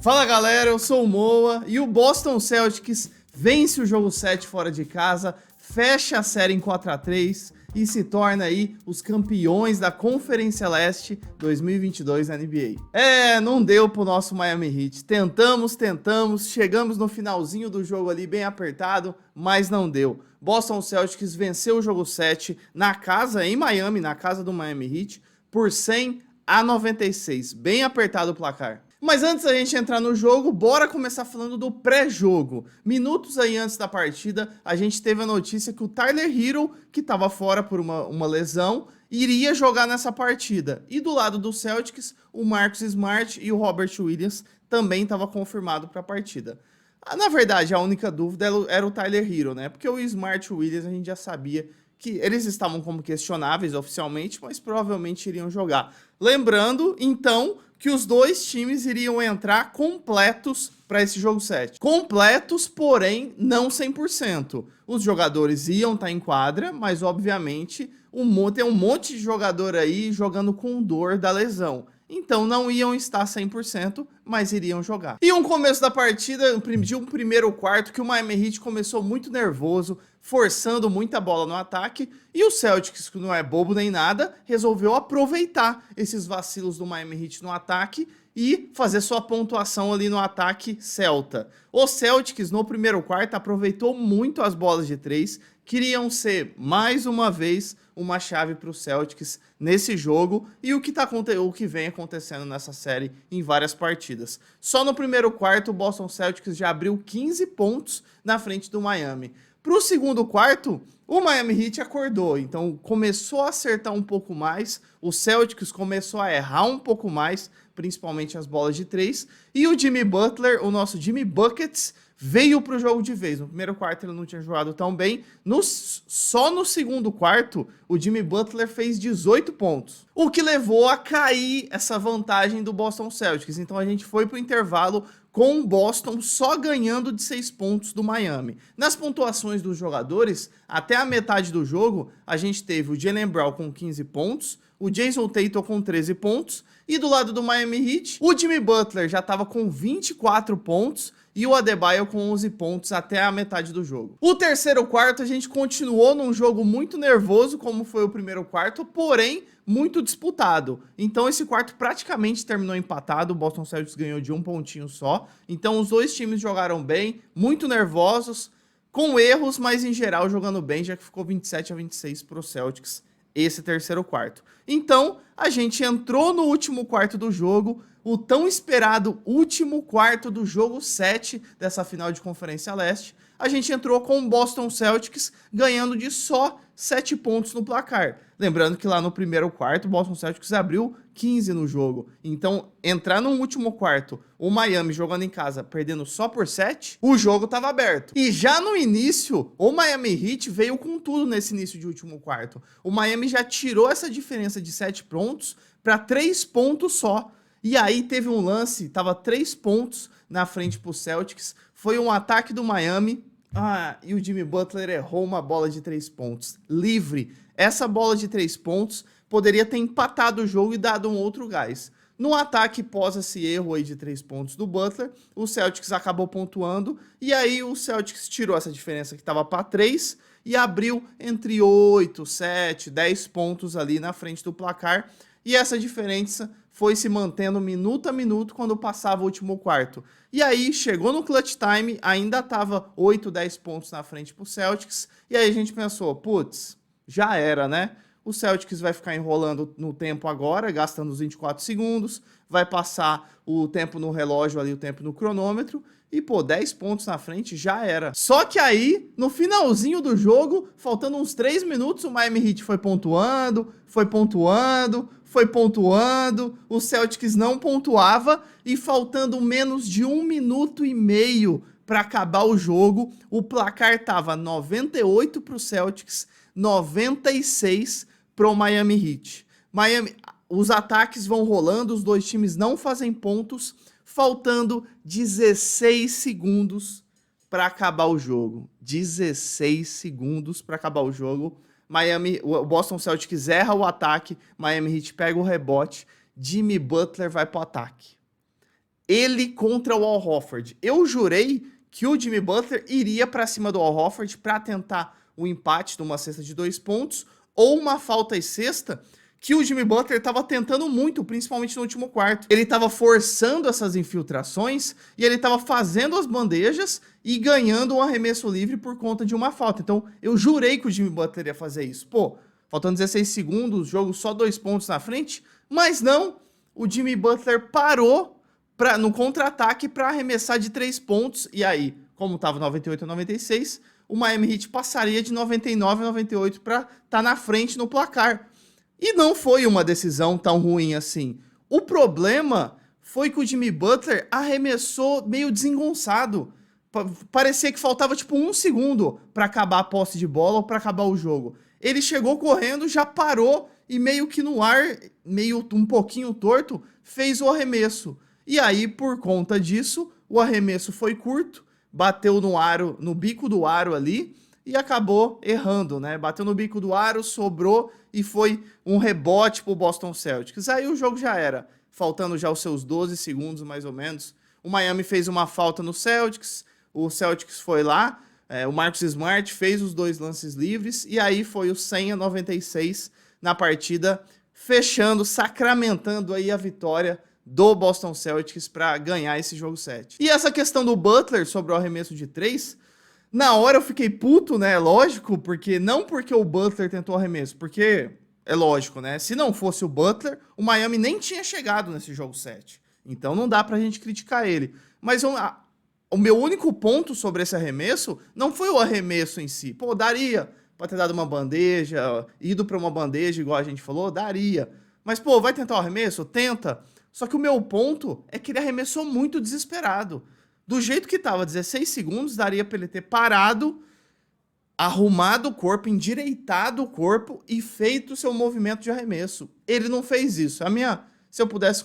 Fala galera, eu sou o Moa e o Boston Celtics vence o jogo 7 fora de casa, fecha a série em 4-3 e se torna aí os campeões da Conferência Leste 2022 na NBA. Não deu pro nosso Miami Heat, tentamos, chegamos no finalzinho do jogo ali bem apertado, mas não deu. Boston Celtics venceu o jogo 7 na casa, em Miami, na casa do Miami Heat, por 100-96, bem apertado o placar. Mas antes da gente entrar no jogo, bora começar falando do pré-jogo. Minutos aí antes da partida, a gente teve a notícia que o Tyler Herro, que estava fora por uma lesão, iria jogar nessa partida. E do lado do Celtics, o Marcus Smart e o Robert Williams também estavam confirmados para a partida. Na verdade, a única dúvida era o Tyler Herro, né? Porque o Smart e o Williams a gente já sabia que eles estavam como questionáveis oficialmente, mas provavelmente iriam jogar. Lembrando, então, que os dois times iriam entrar completos para esse jogo 7. Completos, porém, não 100%. Os jogadores iam estar em quadra, mas, obviamente, tem um monte de jogador aí jogando com dor da lesão. Então, não iam estar 100%, mas iriam jogar. E um começo da partida, de um primeiro quarto, que o Miami Heat começou muito nervoso, forçando muita bola no ataque, e o Celtics, que não é bobo nem nada, resolveu aproveitar esses vacilos do Miami Heat no ataque e fazer sua pontuação ali no ataque celta. O Celtics, no primeiro quarto, aproveitou muito as bolas de 3, queriam ser, mais uma vez, uma chave para o Celtics nesse jogo e o que vem acontecendo nessa série em várias partidas. Só no primeiro quarto, o Boston Celtics já abriu 15 pontos na frente do Miami. Para o segundo quarto, o Miami Heat acordou, então começou a acertar um pouco mais, o Celtics começou a errar um pouco mais, principalmente as bolas de 3, e o Jimmy Butler, o nosso Jimmy Buckets, veio para o jogo de vez. No primeiro quarto ele não tinha jogado tão bem, só no segundo quarto o Jimmy Butler fez 18 pontos, o que levou a cair essa vantagem do Boston Celtics. Então a gente foi para o intervalo com o Boston só ganhando de 6 pontos do Miami. Nas pontuações dos jogadores, até a metade do jogo, a gente teve o Jaylen Brown com 15 pontos, o Jason Tatum com 13 pontos, e do lado do Miami Heat, o Jimmy Butler já estava com 24 pontos, e o Adebayo com 11 pontos até a metade do jogo. O terceiro quarto a gente continuou num jogo muito nervoso, como foi o primeiro quarto, porém muito disputado. Então esse quarto praticamente terminou empatado, o Boston Celtics ganhou de um pontinho só. Então os dois times jogaram bem, muito nervosos, com erros, mas em geral jogando bem, já que ficou 27-26 para o Celtics esse terceiro quarto. Então a gente entrou no último quarto do jogo, o tão esperado último quarto do jogo 7 dessa final de Conferência Leste, a gente entrou com o Boston Celtics ganhando de só 7 pontos no placar. Lembrando que lá no primeiro quarto o Boston Celtics abriu 15 no jogo. Então, entrar no último quarto, o Miami jogando em casa, perdendo só por 7, o jogo estava aberto. E já no início, o Miami Heat veio com tudo nesse início de último quarto. O Miami já tirou essa diferença de 7 pontos para 3 pontos só. E aí teve um lance, tava 3 pontos na frente pro Celtics, foi um ataque do Miami, e o Jimmy Butler errou uma bola de 3 pontos, livre. Essa bola de 3 pontos poderia ter empatado o jogo e dado um outro gás. No ataque, pós esse erro aí de 3 pontos do Butler, o Celtics acabou pontuando, e aí o Celtics tirou essa diferença que estava para 3 e abriu entre 8, 7, 10 pontos ali na frente do placar, e essa diferença foi se mantendo minuto a minuto quando passava o último quarto. E aí, chegou no clutch time, ainda estava 8, 10 pontos na frente pro Celtics, e aí a gente pensou, putz, já era, né? O Celtics vai ficar enrolando no tempo agora, gastando os 24 segundos, vai passar o tempo no relógio ali, o tempo no cronômetro, e pô, 10 pontos na frente já era. Só que aí, no finalzinho do jogo, faltando uns 3 minutos, o Miami Heat foi pontuando, o Celtics não pontuava, e faltando menos de 1 minuto e meio para acabar o jogo, o placar tava 98 para o Celtics, 96 para o Miami Heat. Os ataques vão rolando, os dois times não fazem pontos, faltando 16 segundos para acabar o jogo. 16 segundos para acabar o jogo. O Boston Celtics erra o ataque, Miami Heat pega o rebote, Jimmy Butler vai pro ataque. ele contra o Al Horford. Eu jurei que o Jimmy Butler iria para cima do Al Horford para tentar o empate numa cesta de 2 pontos ou uma falta e cesta que o Jimmy Butler estava tentando muito, principalmente no último quarto. Ele estava forçando essas infiltrações e ele estava fazendo as bandejas e ganhando um arremesso livre por conta de uma falta. Então, eu jurei que o Jimmy Butler ia fazer isso. Pô, faltando 16 segundos, jogo só 2 pontos na frente, mas não, o Jimmy Butler parou no contra-ataque para arremessar de 3 pontos, e aí, como estava 98 a 96, o Miami Heat passaria de 99 a 98 para estar na frente no placar. E não foi uma decisão tão ruim assim. O problema foi que o Jimmy Butler arremessou meio desengonçado. Parecia que faltava tipo 1 segundo para acabar a posse de bola ou para acabar o jogo. Ele chegou correndo, já parou e meio que no ar, meio um pouquinho torto, fez o arremesso. E aí, por conta disso, o arremesso foi curto, bateu no aro, no bico do aro ali, e acabou errando, né? Bateu no bico do aro, sobrou e foi um rebote pro Boston Celtics. Aí o jogo já era, faltando já os seus 12 segundos mais ou menos. O Miami fez uma falta no Celtics, o Celtics foi lá, o Marcus Smart fez os 2 lances livres e aí foi o 100 a 96 na partida, fechando, sacramentando aí a vitória do Boston Celtics para ganhar esse jogo 7. E essa questão do Butler sobre o arremesso de 3, na hora eu fiquei puto, né? Lógico, porque não porque o Butler tentou arremesso, porque é lógico, né? Se não fosse o Butler, o Miami nem tinha chegado nesse jogo 7. Então não dá pra gente criticar ele. Mas o meu único ponto sobre esse arremesso não foi o arremesso em si. Pô, daria pra ter dado uma bandeja, ido pra uma bandeja, igual a gente falou, daria. Mas, pô, vai tentar o arremesso? Tenta. Só que o meu ponto é que ele arremessou muito desesperado. Do jeito que tava, 16 segundos, daria pra ele ter parado, arrumado o corpo, endireitado o corpo e feito o seu movimento de arremesso. Ele não fez isso. Se eu pudesse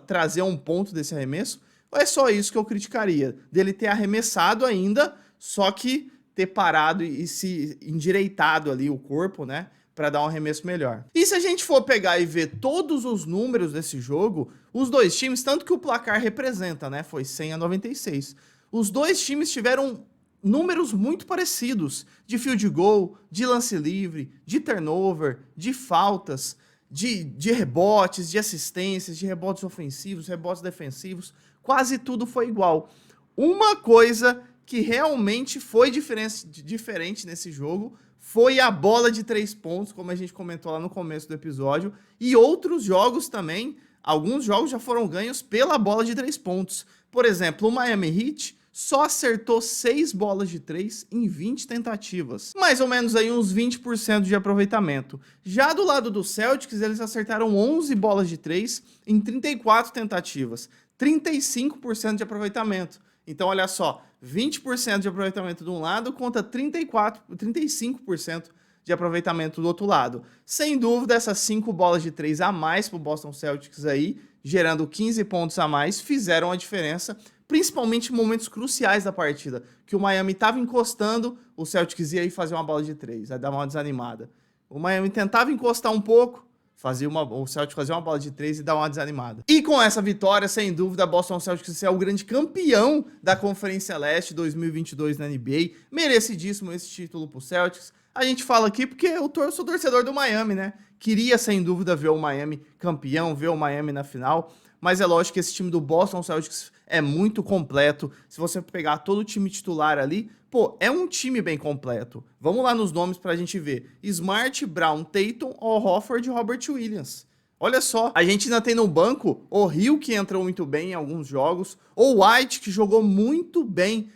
trazer um ponto desse arremesso, é só isso que eu criticaria. Dele ter arremessado ainda, só que ter parado e se endireitado ali o corpo, né? Para dar um arremesso melhor. E se a gente for pegar e ver todos os números desse jogo, os dois times, tanto que o placar representa, né? Foi 100 a 96. Os dois times tiveram números muito parecidos de field goal, de lance livre, de turnover, de faltas, de rebotes, de assistências, de rebotes ofensivos, rebotes defensivos. Quase tudo foi igual. Uma coisa que realmente foi diferente nesse jogo foi a bola de 3 pontos, como a gente comentou lá no começo do episódio, e outros jogos também, alguns jogos já foram ganhos pela bola de 3 pontos. Por exemplo, o Miami Heat só acertou 6 bolas de 3 em 20 tentativas. Mais ou menos aí uns 20% de aproveitamento. Já do lado do Celtics, eles acertaram 11 bolas de 3 em 34 tentativas. 35% de aproveitamento. Então, olha só, 20% de aproveitamento de um lado contra 35% de aproveitamento do outro lado. Sem dúvida, essas 5 bolas de 3 a mais para o Boston Celtics aí, gerando 15 pontos a mais, fizeram a diferença, principalmente em momentos cruciais da partida, que o Miami estava encostando, o Celtics ia aí fazer uma bola de 3, aí dar uma desanimada. O Miami tentava encostar um pouco, o Celtics fazia uma bola de 3 e dar uma desanimada. E com essa vitória, sem dúvida, Boston Celtics é o grande campeão da Conferência Leste 2022 na NBA. Merecidíssimo esse título pro Celtics. A gente fala aqui porque eu sou torcedor do Miami, né? Queria, sem dúvida, ver o Miami campeão, ver o Miami na final. Mas é lógico que esse time do Boston Celtics é muito completo. Se você pegar todo o time titular ali, pô, é um time bem completo. Vamos lá nos nomes pra gente ver. Smart, Brown, Tatum, Al Horford e Robert Williams. Olha só, a gente ainda tem no banco o Hill, que entrou muito bem em alguns jogos, o White, que jogou muito bem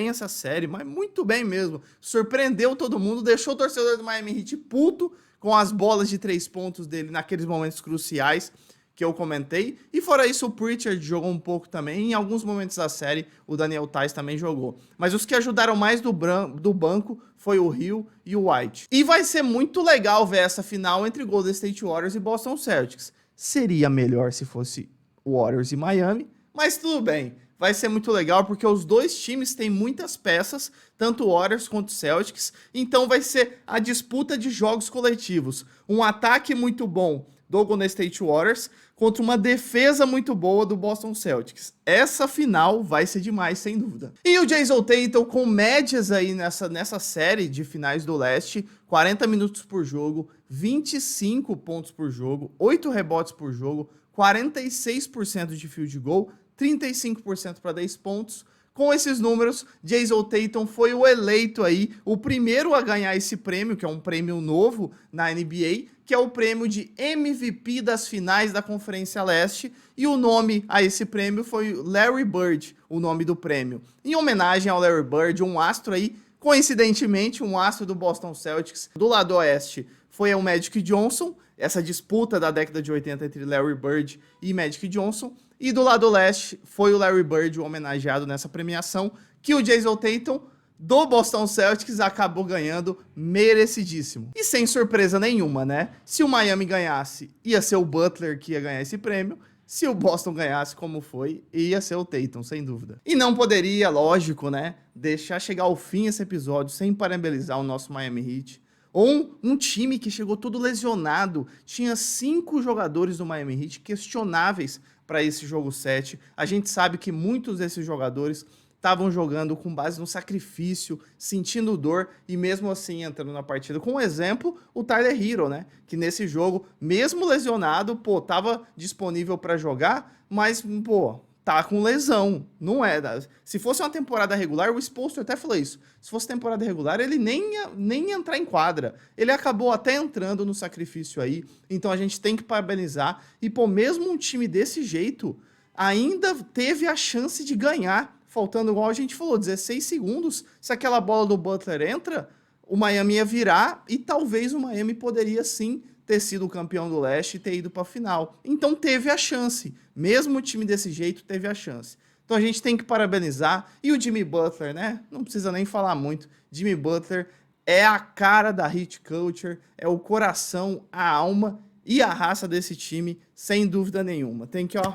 essa série, mas muito bem mesmo. Surpreendeu todo mundo, deixou o torcedor do Miami Heat puto com as bolas de 3 pontos dele naqueles momentos cruciais que eu comentei, e fora isso o Pritchard jogou um pouco também, em alguns momentos da série o Daniel Theis também jogou. Mas os que ajudaram mais do banco foi o Hill e o White. E vai ser muito legal ver essa final entre Golden State Warriors e Boston Celtics. Seria melhor se fosse Warriors e Miami, mas tudo bem. Vai ser muito legal porque os dois times têm muitas peças, tanto o Warriors quanto o Celtics, então vai ser a disputa de jogos coletivos. Um ataque muito bom do Golden State Warriors contra uma defesa muito boa do Boston Celtics. Essa final vai ser demais, sem dúvida. E o Jason Tatum com médias aí nessa série de finais do leste, 40 minutos por jogo, 25 pontos por jogo, 8 rebotes por jogo, 46% de field goal, 35% para 10 pontos. Com esses números, Jason Tatum foi o eleito aí, o primeiro a ganhar esse prêmio, que é um prêmio novo na NBA, que é o prêmio de MVP das finais da Conferência Leste, e o nome a esse prêmio foi Larry Bird, o nome do prêmio. Em homenagem ao Larry Bird, um astro aí, coincidentemente, um astro do Boston Celtics. Do lado oeste foi o Magic Johnson, essa disputa da década de 80 entre Larry Bird e Magic Johnson. E do lado leste foi o Larry Bird o homenageado nessa premiação, que o Jason Tatum do Boston Celtics acabou ganhando merecidíssimo. E sem surpresa nenhuma, né? Se o Miami ganhasse, ia ser o Butler que ia ganhar esse prêmio. Se o Boston ganhasse, como foi, ia ser o Tatum, sem dúvida. E não poderia, lógico, né, deixar chegar ao fim esse episódio sem parabenizar o nosso Miami Heat. Ou um time que chegou todo lesionado. Tinha 5 jogadores do Miami Heat questionáveis para esse jogo 7. A gente sabe que muitos desses jogadores estavam jogando com base no sacrifício, sentindo dor e mesmo assim entrando na partida. Com um exemplo, o Tyler Hero, né? Que nesse jogo, mesmo lesionado, pô, tava disponível para jogar, mas, pô, tá com lesão. Não é. Se fosse uma temporada regular, o Spoelstra até falou isso. Se fosse temporada regular, ele nem ia entrar em quadra. Ele acabou até entrando no sacrifício aí. Então a gente tem que parabenizar. E, pô, mesmo um time desse jeito, ainda teve a chance de ganhar. Faltando, igual a gente falou, 16 segundos. Se aquela bola do Butler entra, o Miami ia virar e talvez o Miami poderia sim ter sido o campeão do leste e ter ido para a final. Então teve a chance. Mesmo o time desse jeito teve a chance. Então a gente tem que parabenizar. E o Jimmy Butler, né? Não precisa nem falar muito. Jimmy Butler é a cara da Heat Culture, é o coração, a alma e a raça desse time, sem dúvida nenhuma. Tem que, ó,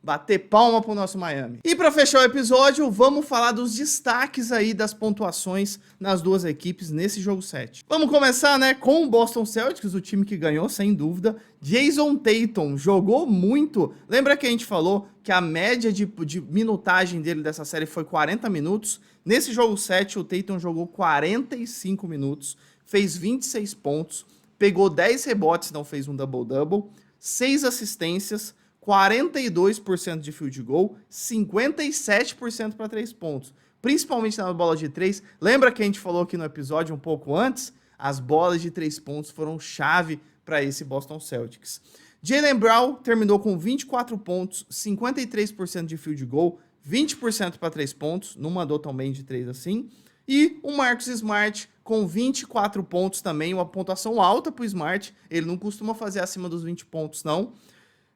bater palma pro nosso Miami. E para fechar o episódio, vamos falar dos destaques aí das pontuações nas duas equipes nesse jogo 7. Vamos começar, né, com o Boston Celtics, o time que ganhou, sem dúvida. Jason Tatum jogou muito. Lembra que a gente falou que a média de minutagem dele dessa série foi 40 minutos? Nesse jogo 7, o Tatum jogou 45 minutos, fez 26 pontos, pegou 10 rebotes, não fez um double-double, 6 assistências, 42% de field goal, 57% para 3 pontos. Principalmente na bola de 3. Lembra que a gente falou aqui no episódio um pouco antes? As bolas de 3 pontos foram chave para esse Boston Celtics. Jaylen Brown terminou com 24 pontos, 53% de field goal, 20% para 3 pontos. Não mandou tão bem de 3 assim. E o Marcus Smart com 24 pontos também, uma pontuação alta para o Smart. Ele não costuma fazer acima dos 20 pontos, não.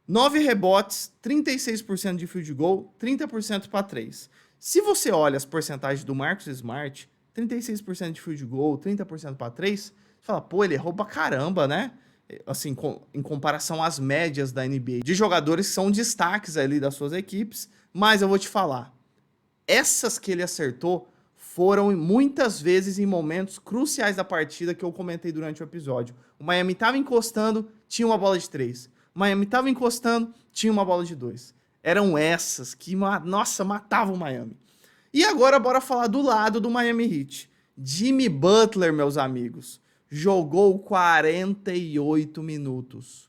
9 rebotes, 36% de field goal, 30% para 3. Se você olha as porcentagens do Marcus Smart, 36% de field goal, 30% para 3, você fala, pô, ele errou pra caramba, né? Assim, em comparação às médias da NBA, de jogadores que são destaques ali das suas equipes, mas eu vou te falar, essas que ele acertou foram muitas vezes em momentos cruciais da partida que eu comentei durante o episódio. O Miami estava encostando, tinha uma bola de 3. Miami estava encostando, tinha uma bola de 2. Eram essas que, nossa, matavam o Miami. E agora bora falar do lado do Miami Heat. Jimmy Butler, meus amigos, jogou 48 minutos.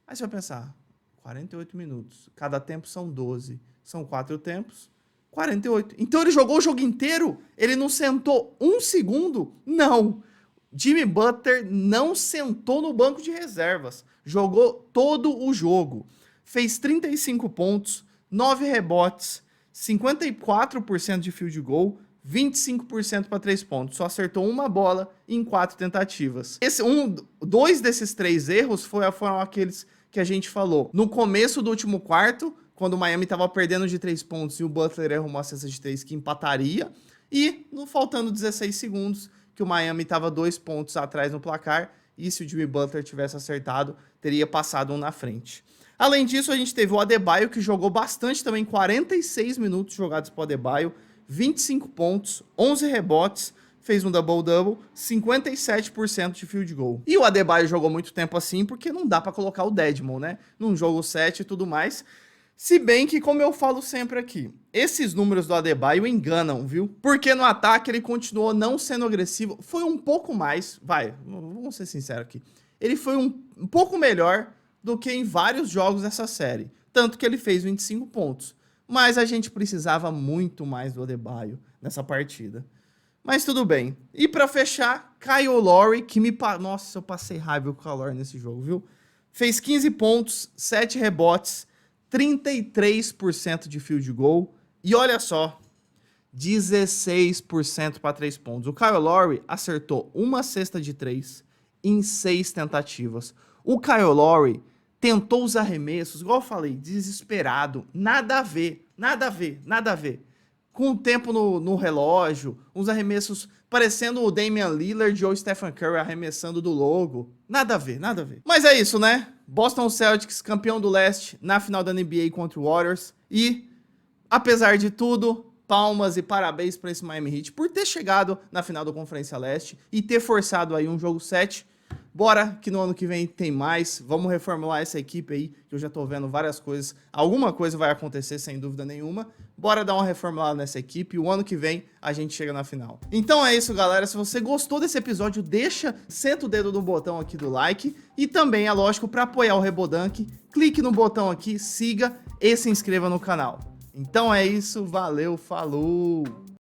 Aí você vai pensar, 48 minutos, cada tempo são 12. São 4 tempos, 48. Então ele jogou o jogo inteiro? Ele não sentou um segundo? Não. Jimmy Butler não sentou no banco de reservas. Jogou todo o jogo. Fez 35 pontos, 9 rebotes, 54% de field goal, 25% para 3 pontos. Só acertou uma bola em 4 tentativas. Dois desses 3 erros foram aqueles que a gente falou. No começo do último quarto, quando o Miami estava perdendo de 3 pontos e o Butler errou uma cesta de 3 que empataria. E faltando 16 segundos, que o Miami estava 2 pontos atrás no placar, e se o Jimmy Butler tivesse acertado, teria passado um na frente. Além disso, a gente teve o Adebayo, que jogou bastante também, 46 minutos jogados para o Adebayo, 25 pontos, 11 rebotes, fez um double-double, 57% de field goal. E o Adebayo jogou muito tempo assim, porque não dá pra colocar o Dedmon, né? Num jogo 7 e tudo mais. Se bem que, como eu falo sempre aqui, esses números do Adebayo enganam, viu? Porque no ataque ele continuou não sendo agressivo. Foi um pouco mais, vamos ser sinceros aqui. Ele foi um pouco melhor do que em vários jogos dessa série. Tanto que ele fez 25 pontos. Mas a gente precisava muito mais do Adebayo nessa partida. Mas tudo bem. E pra fechar, Kyle Lowry, que Nossa, eu passei raiva com o Kyle Lowry nesse jogo, viu? Fez 15 pontos, 7 rebotes, 33% de field goal. E olha só, 16% para 3 pontos. O Kyle Lowry acertou uma cesta de 3 em 6 tentativas. O Kyle Lowry tentou os arremessos, igual eu falei, desesperado. Nada a ver, nada a ver, nada a ver. Com o tempo no relógio, uns arremessos parecendo o Damian Lillard ou o Stephen Curry arremessando do logo. Nada a ver, nada a ver. Mas é isso, né? Boston Celtics, campeão do leste, na final da NBA contra o Warriors. E, apesar de tudo, palmas e parabéns para esse Miami Heat por ter chegado na final da Conferência Leste e ter forçado aí um jogo 7. Bora que no ano que vem tem mais, vamos reformular essa equipe aí, que eu já tô vendo várias coisas, alguma coisa vai acontecer sem dúvida nenhuma, bora dar uma reformulada nessa equipe e o ano que vem a gente chega na final. Então é isso, galera, se você gostou desse episódio, senta o dedo no botão aqui do like e também, é lógico, para apoiar o Rebodunk, clique no botão aqui, siga e se inscreva no canal. Então é isso, valeu, falou!